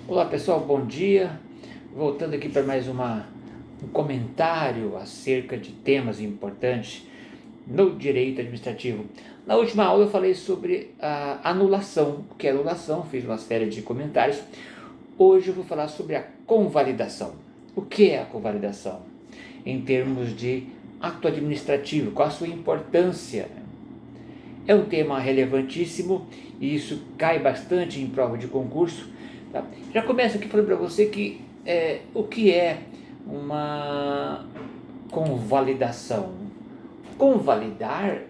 Olá pessoal, bom dia. Voltando aqui para mais um comentário acerca de temas importantes no direito administrativo. Na última aula eu falei sobre a anulação, o que é anulação, fiz uma série de comentários. Hoje eu vou falar sobre a convalidação. O que é a convalidação? Em termos de ato administrativo, qual a sua importância? É um tema relevantíssimo e isso cai bastante em prova de concurso. Tá? Já começo aqui falando para você que o que é uma convalidação. Convalidar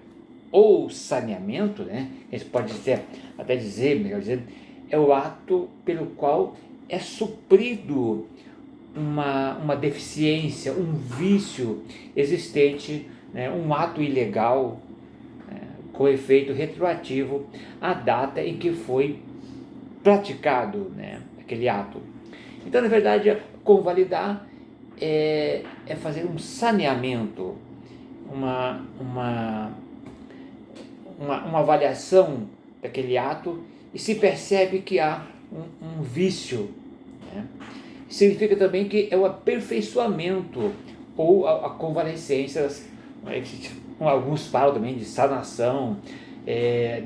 ou saneamento, né? Isso pode até dizer, melhor dizendo, é o ato pelo qual é suprido uma deficiência, um vício existente, né? Um ato ilegal, com efeito retroativo à data em que foi praticado, né, aquele ato. Então, na verdade, convalidar é fazer um saneamento, uma avaliação daquele ato e se percebe que há um vício. Né? Significa também que é o aperfeiçoamento ou a convalescência, alguns falam também de sanação,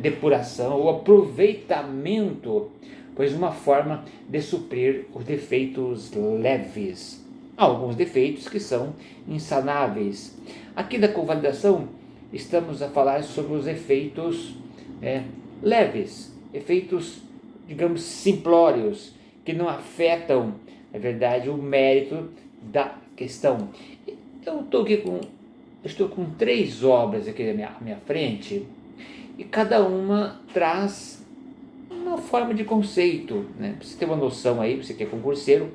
depuração ou aproveitamento, pois uma forma de suprir os defeitos leves. Há alguns defeitos que são insanáveis. Aqui da convalidação estamos a falar sobre os efeitos leves, efeitos, digamos, simplórios, que não afetam, na verdade, o mérito da questão. Eu estou com 3 obras aqui na minha frente e cada uma traz uma forma de conceito, né? Para você ter uma noção aí, você que é concurseiro,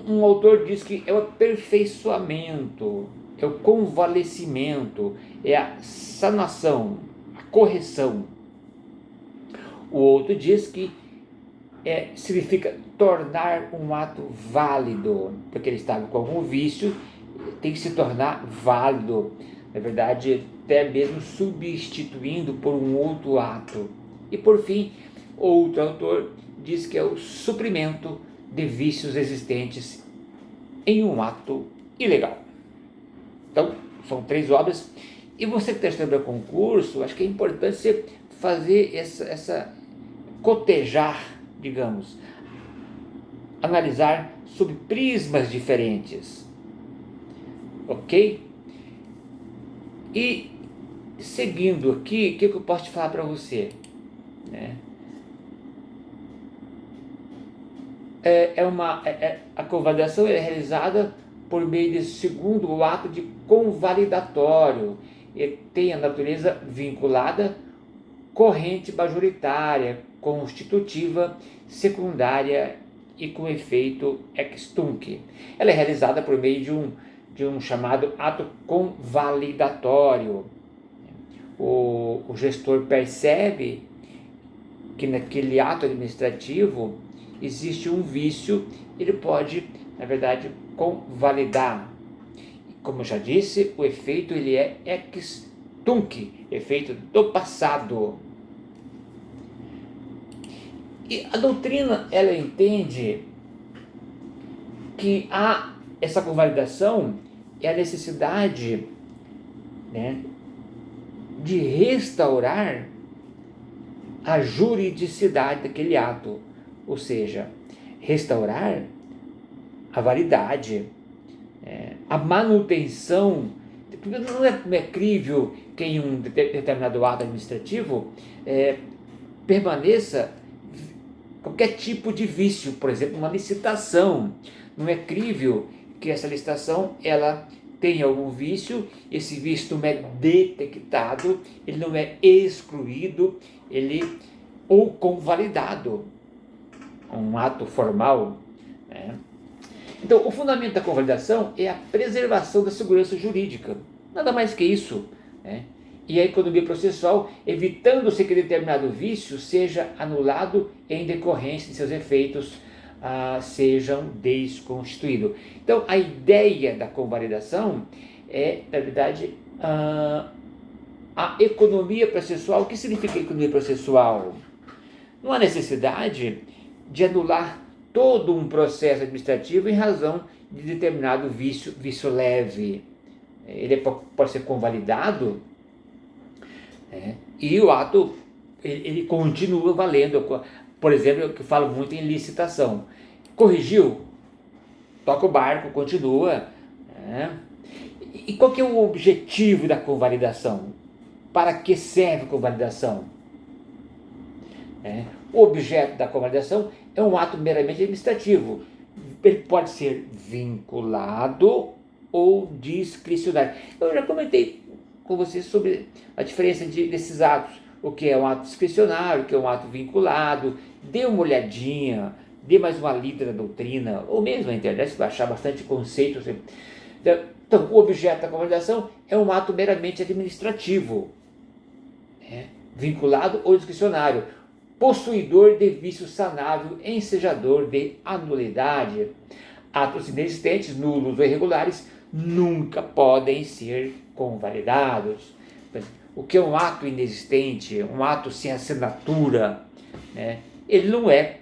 um autor diz que é o aperfeiçoamento, é o convalescimento, é a sanação, a correção. O outro diz que significa tornar um ato válido, porque ele estava com algum vício, tem que se tornar válido, na verdade, até mesmo substituindo por um outro ato. E por fim, outro autor diz que é o suprimento de vícios existentes em um ato ilegal. Então, são 3 obras. E você que está estudando concurso, acho que é importante você fazer essa cotejar, digamos, analisar sob prismas diferentes. Ok? E seguindo aqui, o que eu posso te falar para você? A convalidação é realizada por meio de segundo ato de convalidatório e tem a natureza vinculada, corrente majoritária, constitutiva, secundária e com efeito ex tunc. Ela é realizada por meio de um chamado ato convalidatório. O gestor percebe que naquele ato administrativo existe um vício, ele pode, na verdade, convalidar. Como eu já disse, o efeito ele é ex tunc, efeito do passado. E a doutrina, ela entende que há essa convalidação é a necessidade, né, de restaurar a juridicidade daquele ato, ou seja, restaurar a validade, a manutenção. Não é crível que em um determinado ato administrativo permaneça qualquer tipo de vício, por exemplo, uma licitação. Não é crível que essa licitação ela tenha algum vício, esse vício não é detectado, ele não é excluído, ou convalidado, um ato formal. Então, o fundamento da convalidação é a preservação da segurança jurídica, nada mais que isso. E a economia processual, evitando-se que determinado vício seja anulado em decorrência de seus efeitos sejam desconstituídos. Então, a ideia da convalidação é, na verdade, a economia processual. O que significa economia processual? Não há necessidade de anular todo um processo administrativo em razão de determinado vício leve. Ele pode ser convalidado, né? E o ato ele continua valendo. Por exemplo, eu falo muito em licitação. Corrigiu, toca o barco, continua, né? E qual que é o objetivo da convalidação? Para que serve a convalidação? O objeto da convalidação é um ato meramente administrativo. Ele pode ser vinculado ou discricionário. Eu já comentei com você sobre a diferença desses atos. O que é um ato discricionário, o que é um ato vinculado. Dê uma olhadinha, dê mais uma lida da doutrina, ou mesmo na internet, você vai achar bastante conceito. Então, o objeto da convalidação é um ato meramente administrativo, vinculado ou discricionário, possuidor de vício sanável, ensejador de anulidade. Atos inexistentes, nulos ou irregulares nunca podem ser convalidados. O que é um ato inexistente, um ato sem assinatura, ele não é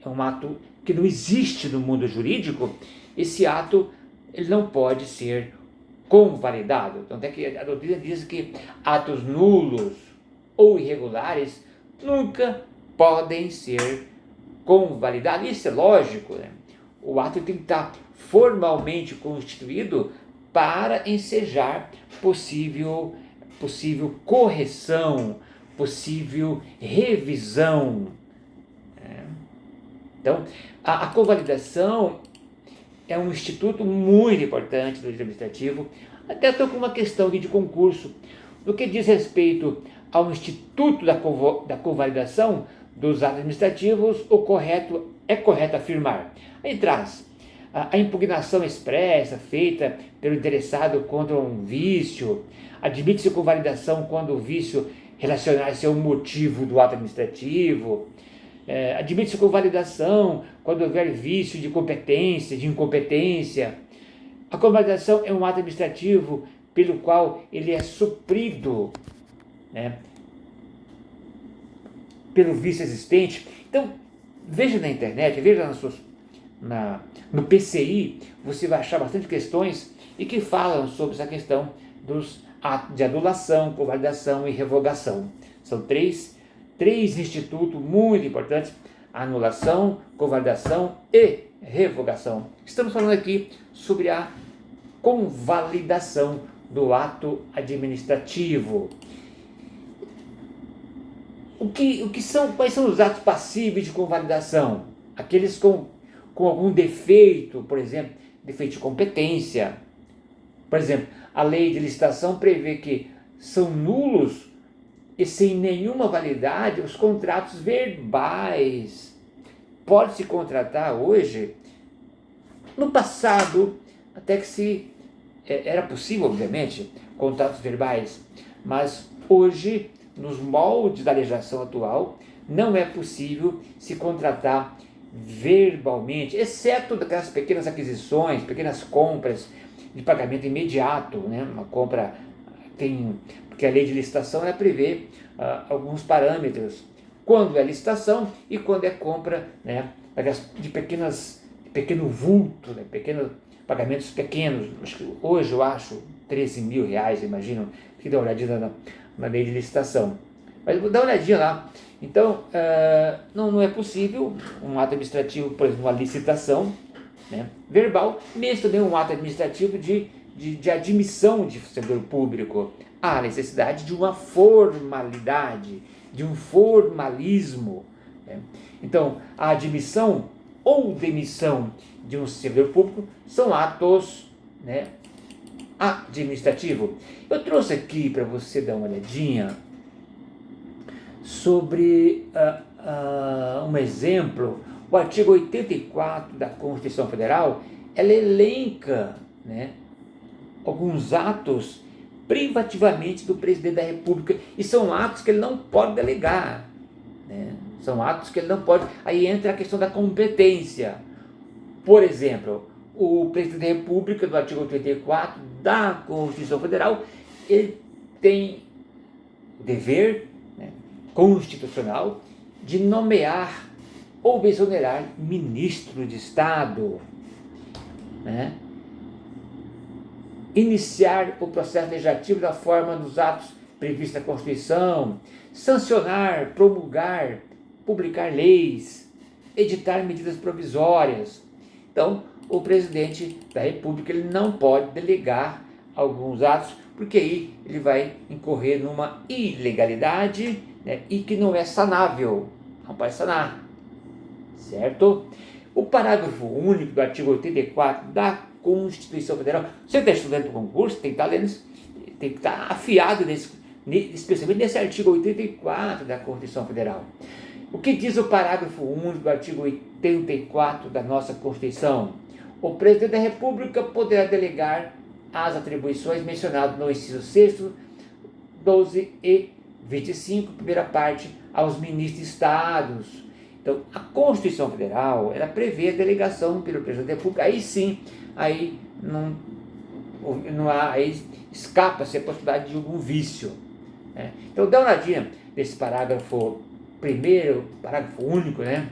um ato que não existe no mundo jurídico. Esse ato ele não pode ser convalidado. Então, até que a doutrina diz que atos nulos ou irregulares nunca podem ser convalidados. Isso é lógico, né? O ato tem que estar formalmente constituído para ensejar possível correção, possível revisão. Então, a convalidação é um instituto muito importante do direito administrativo. Até estou com uma questão aqui de concurso. No que diz respeito ao instituto da convalidação dos atos administrativos, é correto afirmar. Aí traz a impugnação expressa feita pelo interessado contra um vício. Admite-se convalidação quando o vício relacionar-se ao motivo do ato administrativo. Admite-se convalidação quando houver vício de competência, de incompetência. A convalidação é um ato administrativo pelo qual ele é suprido, pelo vício existente. Então, veja na internet, veja no PCI, você vai achar bastante questões e que falam sobre essa questão dos atos de anulação, convalidação e revogação. São três institutos muito importantes: anulação, convalidação e revogação. Estamos falando aqui sobre a convalidação do ato administrativo. Quais são os atos passíveis de convalidação? Aqueles com algum defeito, por exemplo, defeito de competência. Por exemplo, a lei de licitação prevê que são nulos e sem nenhuma validade os contratos verbais. Pode-se contratar hoje, no passado, até que era possível, obviamente, contratos verbais, mas hoje, nos moldes da legislação atual, não é possível se contratar verbalmente, exceto aquelas pequenas aquisições, pequenas compras de pagamento imediato, uma compra porque a lei de licitação ela prevê alguns parâmetros, quando é licitação e quando é compra, de pequeno vulto, pequenos pagamentos pequenos. Hoje eu acho 13 mil reais, imagino, que dá uma olhadinha na lei de licitação. Mas dá uma olhadinha lá. Então, não é possível um ato administrativo, por exemplo, uma licitação verbal, mesmo também um ato administrativo de admissão de servidor público. Há necessidade de uma formalidade, de um formalismo. Então, a admissão ou demissão de um servidor público são atos administrativos. Eu trouxe aqui para você dar uma olhadinha sobre um exemplo. O artigo 84 da Constituição Federal, ela elenca alguns atos privativamente do presidente da República, e são atos que ele não pode delegar, são atos que ele não pode. Aí entra a questão da competência. Por exemplo, o presidente da República, do artigo 84 da Constituição Federal, ele tem o dever constitucional de nomear ou exonerar ministro de Estado, né? Iniciar o processo legislativo da forma dos atos previstos na Constituição, sancionar, promulgar, publicar leis, editar medidas provisórias. Então, o presidente da República ele não pode delegar alguns atos, porque aí ele vai incorrer numa ilegalidade, né, e que não é sanável, não pode sanar, certo? O parágrafo único do artigo 84 da Constituição Federal, você está estudando para o concurso, tem que estar lendo, tem que estar afiado especialmente nesse artigo 84 da Constituição Federal. O que diz o parágrafo único do artigo 84 da nossa Constituição? O presidente da República poderá delegar as atribuições mencionadas no inciso 6º, 12 e 25, primeira parte, aos ministros de Estados. Então, a Constituição Federal, ela prevê a delegação pelo presidente da República, aí sim, aí não há, aí escapa-se a possibilidade de algum vício, né? Então, dá uma olhadinha nesse parágrafo primeiro, parágrafo único, né?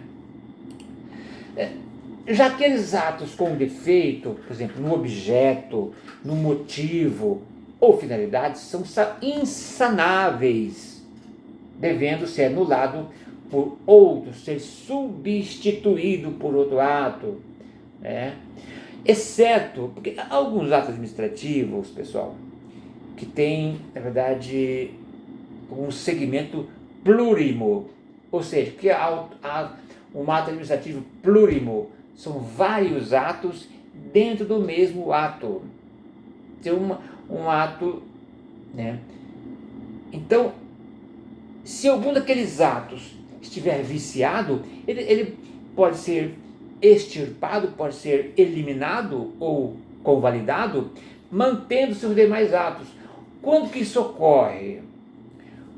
Já aqueles atos com defeito, por exemplo, no objeto, no motivo ou finalidade, são insanáveis, devendo ser anulado por outro, ser substituído por outro ato, né? Exceto, porque há alguns atos administrativos, pessoal, que têm, na verdade, um segmento plurimo, ou seja, que há um ato administrativo plurimo, são vários atos dentro do mesmo ato. Tem um ato, né? Então, se algum daqueles atos estiver viciado, ele pode ser extirpado, pode ser eliminado ou convalidado, mantendo-se os demais atos. Quando que isso ocorre?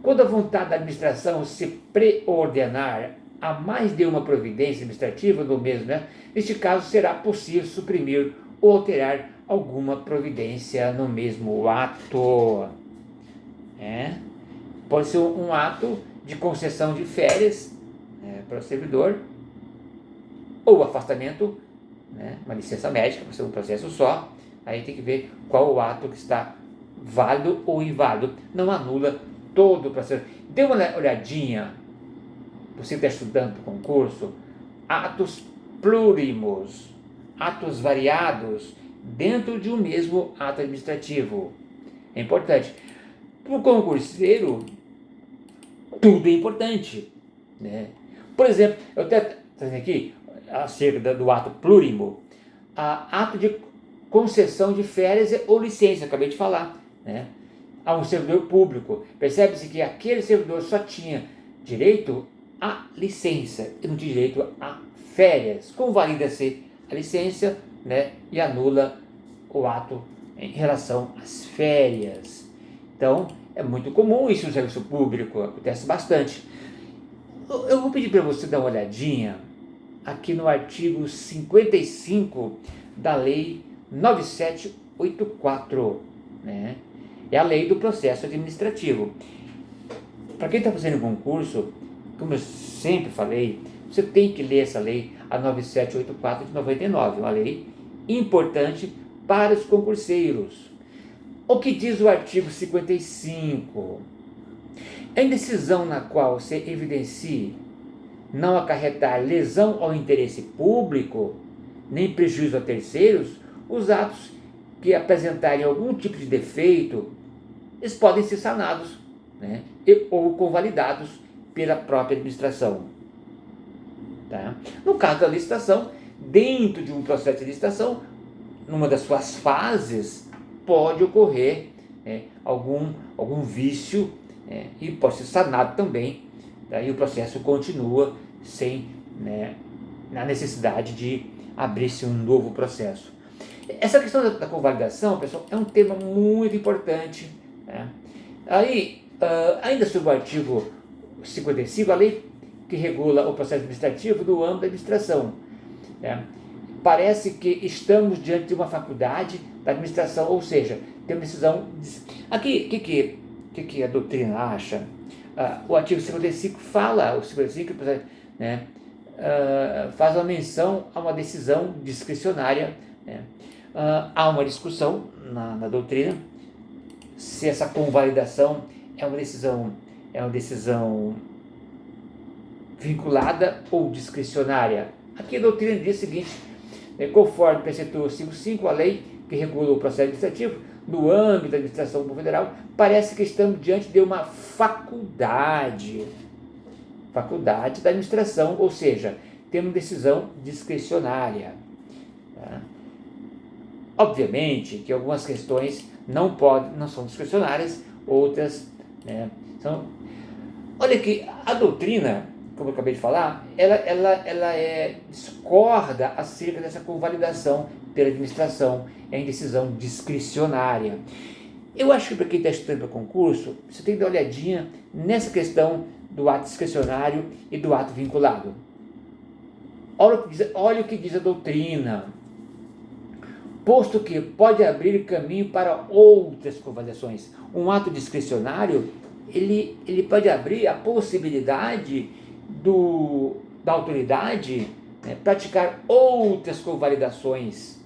Quando a vontade da administração se preordenar a mais de uma providência administrativa no mesmo, né? Neste caso, será possível suprimir ou alterar alguma providência no mesmo ato. Pode ser um ato de concessão de férias, para o servidor, ou afastamento, né? Uma licença médica, para ser um processo só. Aí tem que ver qual o ato que está válido ou inválido. Não anula todo o processo. Dê uma olhadinha, você está estudando para o concurso, atos plúrimos, atos variados, dentro de um mesmo ato administrativo. É importante. Para o concurseiro, tudo é importante, né? Por exemplo, eu até trazendo aqui, acerca do ato plurimo, ato de concessão de férias ou licença, acabei de falar, né? A um servidor público. Percebe-se que aquele servidor só tinha direito a licença e não tinha direito a férias. Convalida-se a licença, né, e anula o ato em relação às férias. Então, é muito comum isso no serviço público, acontece bastante. Eu vou pedir para você dar uma olhadinha aqui no artigo 55 da Lei 9784, né? É a lei do processo administrativo. Para quem está fazendo concurso, como eu sempre falei, você tem que ler essa lei, a 9784 de 99, uma lei importante para os concurseiros. O que diz o artigo 55? A indecisão na qual se evidencie não acarretar lesão ao interesse público, nem prejuízo a terceiros, os atos que apresentarem algum tipo de defeito, eles podem ser sanados, né, ou convalidados pela própria administração. Tá? No caso da licitação, dentro de um processo de licitação, numa das suas fases, pode ocorrer algum vício, e pode ser sanado também, tá? E o processo continua sem, na necessidade de abrir-se um novo processo. Essa questão da convalidação, pessoal, é um tema muito importante, né? Aí, ainda sobre o artigo 55, a lei que regula o processo administrativo do âmbito da administração, né? Parece que estamos diante de uma faculdade da administração, ou seja, tem uma decisão. Aqui, o que a doutrina acha? O artigo 55 fala, o 55, né, faz uma menção a uma decisão discricionária, né? Há uma discussão na doutrina se essa convalidação é uma decisão vinculada ou discricionária. Aqui a doutrina diz o seguinte: conforme preceptou 5.5, a lei que regula o processo administrativo, no âmbito da administração pública federal, parece que estamos diante de uma faculdade da administração, ou seja, temos decisão discricionária. Tá? Obviamente que algumas questões não são discricionárias, outras, né, são. Olha que a doutrina, como eu acabei de falar, ela discorda acerca dessa convalidação pela administração em decisão discricionária. Eu acho que para quem está estudando para concurso, você tem que dar uma olhadinha nessa questão do ato discricionário e do ato vinculado. Olha o que diz a doutrina. Posto que pode abrir caminho para outras convalidações. Um ato discricionário, ele pode abrir a possibilidade da autoridade, né, praticar outras convalidações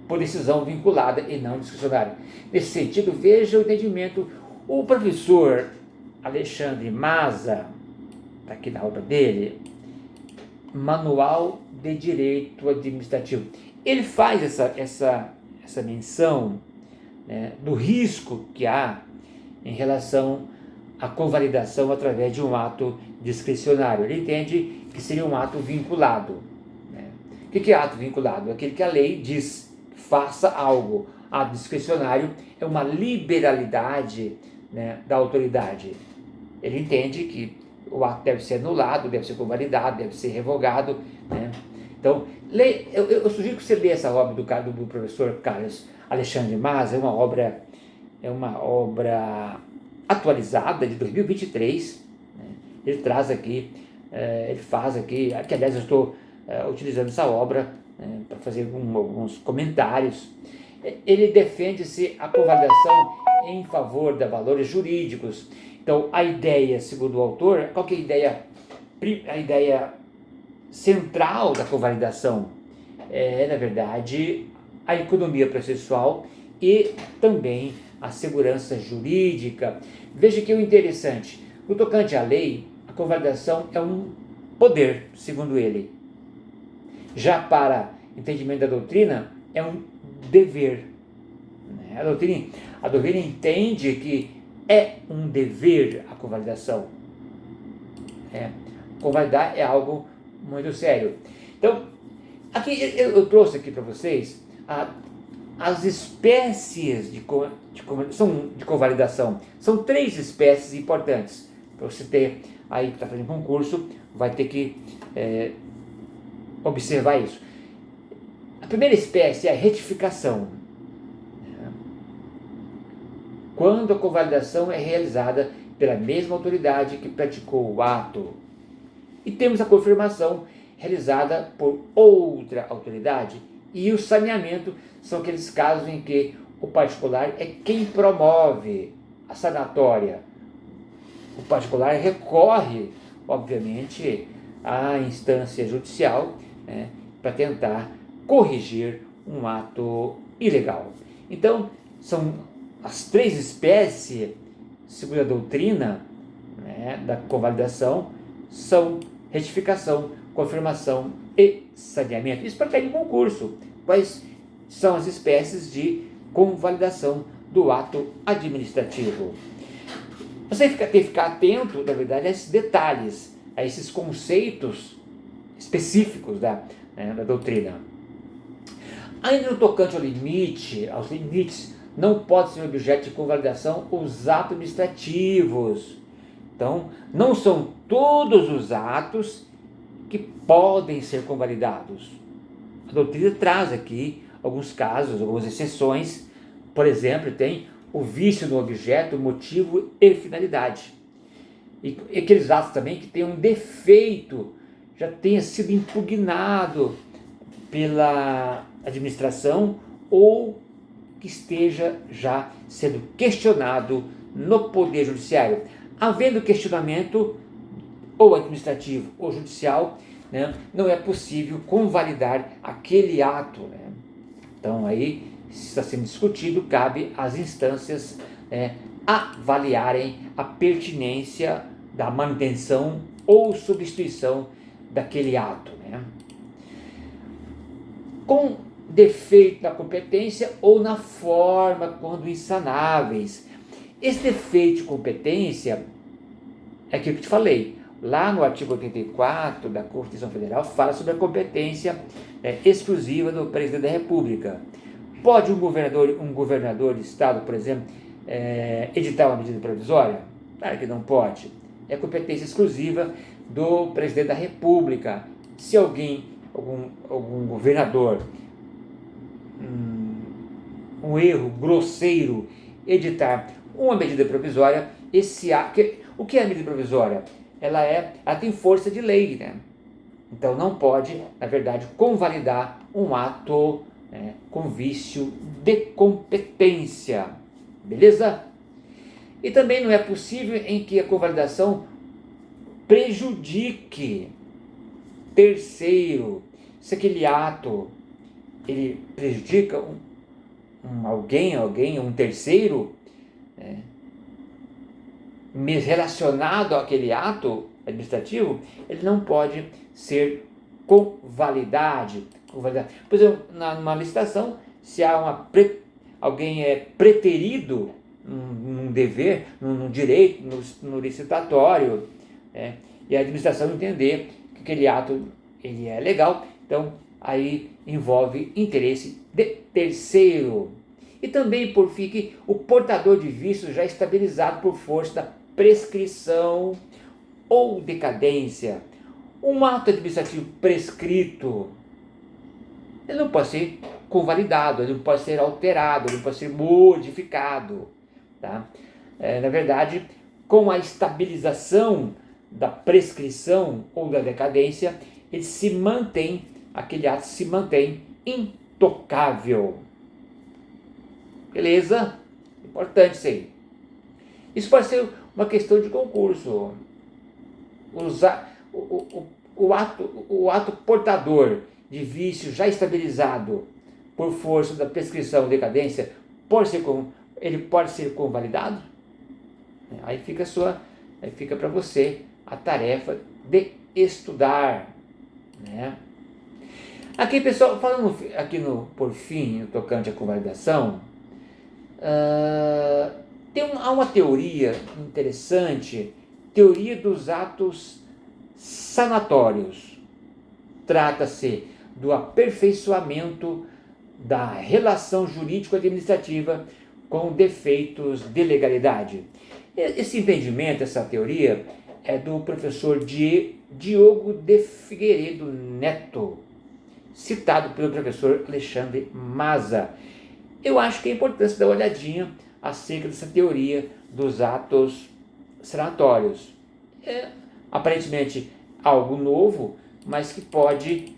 por decisão vinculada e não discricionária. Nesse sentido, veja o entendimento. O professor Alexandre Maza, está aqui na obra dele, Manual de Direito Administrativo, ele faz essa menção, né, do risco que há em relação à convalidação através de um ato discricionário. Ele entende que seria um ato vinculado. Né? O que é ato vinculado? É aquele que a lei diz, faça algo. Ato discricionário é uma liberalidade, né, da autoridade. Ele entende que o ato deve ser anulado, deve ser convalidado, deve ser revogado, né? Então, eu sugiro que você leia essa obra do professor Carlos Alexandre Maza. É uma obra atualizada de 2023. Né? Ele traz aqui, ele faz aqui, que aliás eu estou utilizando essa obra, né, para fazer alguns comentários. Ele defende-se a convalidação em favor de valores jurídicos. Então, a ideia, segundo o autor, qual que é a ideia central da convalidação? Na verdade, a economia processual e também a segurança jurídica. Veja que o interessante, no tocante à lei, a convalidação é um poder, segundo ele. Já para entendimento da doutrina, é um dever. A doutrina entende que é um dever a convalidação. Convalidar é algo muito sério. Então, aqui eu trouxe aqui para vocês as espécies de convalidação. São 3 espécies importantes. Para você ter aí que está fazendo concurso, vai ter que observar isso. A primeira espécie é a retificação. Quando a convalidação é realizada pela mesma autoridade que praticou o ato. E temos a confirmação realizada por outra autoridade. E o saneamento são aqueles casos em que o particular é quem promove a sanatória. O particular recorre, obviamente, à instância judicial, né, para tentar corrigir um ato ilegal. Então, são as 3 espécies, segundo a doutrina, né, da convalidação, são retificação, confirmação e saneamento. Isso para cair no concurso. Quais são as espécies de convalidação do ato administrativo? Você tem que ficar atento, na verdade, a esses detalhes, a esses conceitos específicos da doutrina. Ainda no tocante aos limites, não pode ser objeto de convalidação os atos administrativos. Então, não são todos os atos que podem ser convalidados. A doutrina traz aqui alguns casos, algumas exceções. Por exemplo, tem o vício no objeto, motivo e finalidade. E aqueles atos também que têm um defeito, já tenha sido impugnado pela administração ou que esteja já sendo questionado no Poder Judiciário. Havendo questionamento, ou administrativo ou judicial, né, não é possível convalidar aquele ato, né? Então aí, se está sendo discutido, cabe às instâncias avaliarem a pertinência da manutenção ou substituição daquele ato, né? Com defeito na competência ou na forma quando insanáveis. Esse defeito de competência é aquilo que eu te falei. Lá no artigo 84 da Constituição Federal fala sobre a competência exclusiva do presidente da República. Pode um governador de estado, por exemplo, editar uma medida provisória? Claro que não pode. É competência exclusiva do presidente da República. Se algum governador, um erro grosseiro, editar uma medida provisória, o que é a medida provisória? Ela tem força de lei, né? Então não pode, na verdade, convalidar um ato com vício de competência, beleza? E também não é possível em que a convalidação prejudique terceiro. Se aquele ato ele prejudica um terceiro, relacionado àquele ato administrativo, ele não pode ser convalidado. Por exemplo, numa licitação, se há alguém é preterido num dever, num direito, no licitatório, e a administração entender que aquele ato ele é legal, então aí envolve interesse de terceiro. E também, por fim, que o portador de vício já estabilizado por força da prescrição ou decadência. Um ato administrativo prescrito, ele não pode ser convalidado, ele não pode ser alterado, ele não pode ser modificado, tá? Na verdade, com a estabilização da prescrição ou da decadência, aquele ato se mantém intocável. Beleza? Importante isso aí. Isso pode ser uma questão de concurso. O ato portador de vício já estabilizado por força da prescrição ou decadência, ele pode ser convalidado? Aí fica para você a tarefa de estudar, né? Aqui, pessoal, falando aqui por fim, no tocante à convalidação, há uma teoria interessante, teoria dos atos sanatórios. Trata-se do aperfeiçoamento da relação jurídico-administrativa com defeitos de legalidade. Esse entendimento, essa teoria, é do professor Diogo de Figueiredo Neto, citado pelo professor Alexandre Maza. Eu acho que é importante dar uma olhadinha acerca dessa teoria dos atos sanatórios. É aparentemente algo novo, mas que pode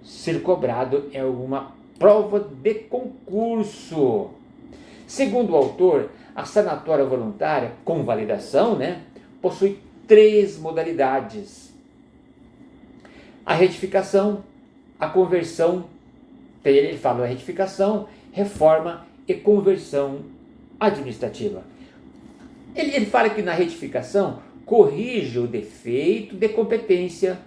ser cobrado em alguma prova de concurso. Segundo o autor, a sanatória voluntária, com validação, possui 3 modalidades: a retificação, a conversão, ele fala da retificação, reforma e conversão administrativa. Ele fala que na retificação corrige o defeito de competência,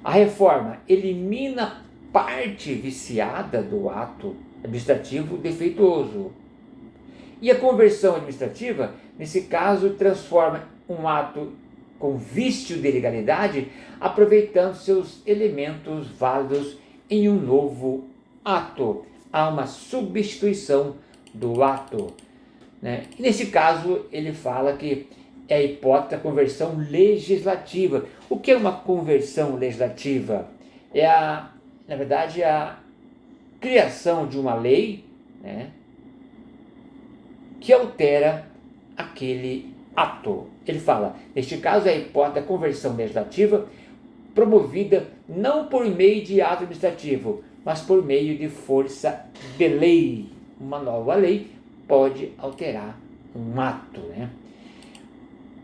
A reforma elimina parte viciada do ato administrativo defeituoso. E a conversão administrativa, nesse caso, transforma um ato com vício de legalidade, aproveitando seus elementos válidos em um novo ato. Há uma substituição do ato. E nesse caso, ele fala que é a hipótese da conversão legislativa. O que é uma conversão legislativa? Na verdade, a criação de uma lei, que altera aquele ato. Ele fala, neste caso, é a hipótese da conversão legislativa promovida não por meio de ato administrativo, mas por meio de força de lei. Uma nova lei pode alterar um ato,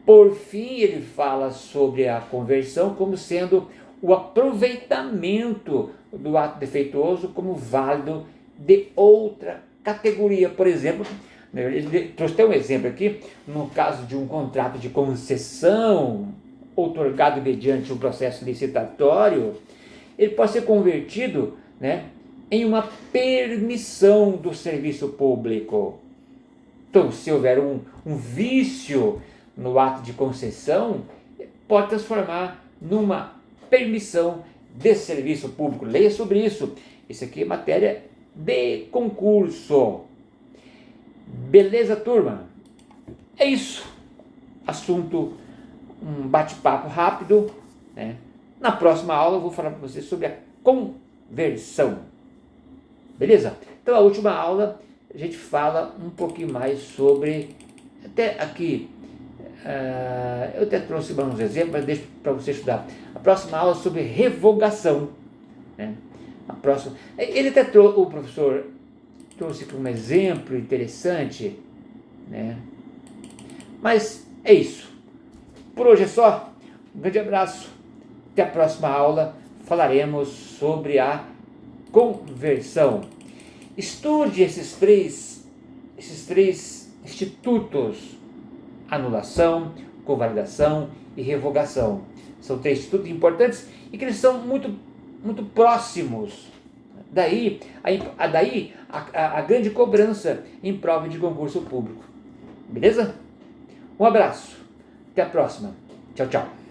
Por fim, ele fala sobre a conversão como sendo o aproveitamento do ato defeituoso como válido de outra categoria. Por exemplo, ele trouxe até um exemplo aqui, no caso de um contrato de concessão outorgado mediante um processo licitatório, ele pode ser convertido, né, em uma permissão do serviço público. Então, se houver um vício no ato de concessão, pode transformar numa permissão de serviço público. Leia sobre isso. Isso aqui é matéria de concurso. Beleza, turma? É isso. Assunto, um bate-papo rápido, né? Na próxima aula eu vou falar para vocês sobre a conversão. Beleza? Então, a última aula a gente fala um pouquinho mais sobre, até aqui, eu até trouxe uns exemplos, mas deixo para você estudar. A próxima aula é sobre revogação, né? A próxima, ele até trouxe, o professor trouxe aqui um exemplo interessante, né? Mas é isso. Por hoje é só. Um grande abraço. Até a próxima aula. Falaremos sobre a conversão. Estude esses três institutos: anulação, convalidação e revogação. São três institutos importantes e que eles são muito próximos. Daí a grande cobrança em prova de concurso público. Beleza? Um abraço. Até a próxima. Tchau, tchau.